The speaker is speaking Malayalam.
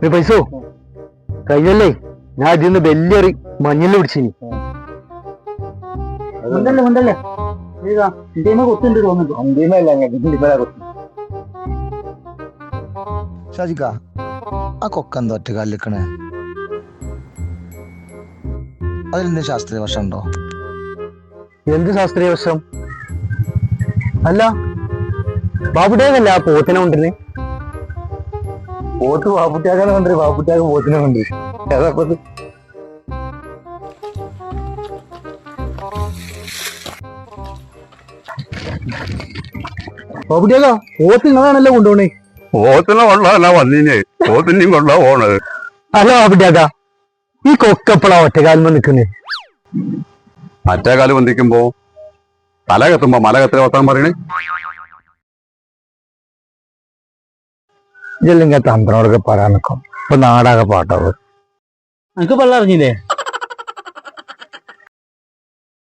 പൈസോ കഴിഞ്ഞല്ലേ ഞാൻ ഇതിന്ന് വലിയൊരു മഞ്ഞളിൽ പിടിച്ചിനി. മുണ്ടല്ലേ കൊത്തുണ്ട് തോന്നുന്നു. ഷാജിക്ക ആ കൊക്കെന്താ ഒറ്റ കാലിക്കണേ? അതിലെന്ത് ശാസ്ത്രീയ വശം ഉണ്ടോ? എന്ത് ശാസ്ത്രീയ വശം? അല്ല ബാബുട്ടേക്കല്ല ആ പോത്തിനെ കൊണ്ടിരുന്നേ. പോത്ത് ബാബുട്ടിയാക്കാനെ കൊണ്ട് ബാബുട്ടിയാക്ക് പോത്തിനെ കൊണ്ട് ഏതാപ്പത്? ബാബുട്ടേക്ക പോത്ത് നിങ്ങളാണല്ലോ കൊണ്ടുപോണേ. പോത്തിനെ കൊള്ളാല്ല വന്നീനെ, പോത്തിനെയും കൊണ്ടാ പോണത്. അല്ല ബാബുട്ടേക്ക ഈ കൊക്കെപ്പോഴാ ഒറ്റക്കാലിൽ നിൽക്കുന്നേ? മറ്റേ കാലം വന്നിക്കുമ്പോ തല കത്തുമ്പോ മല കത്തിലെ വർത്താനം പറയണേ. ഇതെല്ലാം തന്ത്രോടൊക്കെ പറയാൻ നിൽക്കും. ഇപ്പൊ നാടാകെ പാട്ടാവും. എനിക്ക് പള്ള അറിഞ്ഞില്ലേ?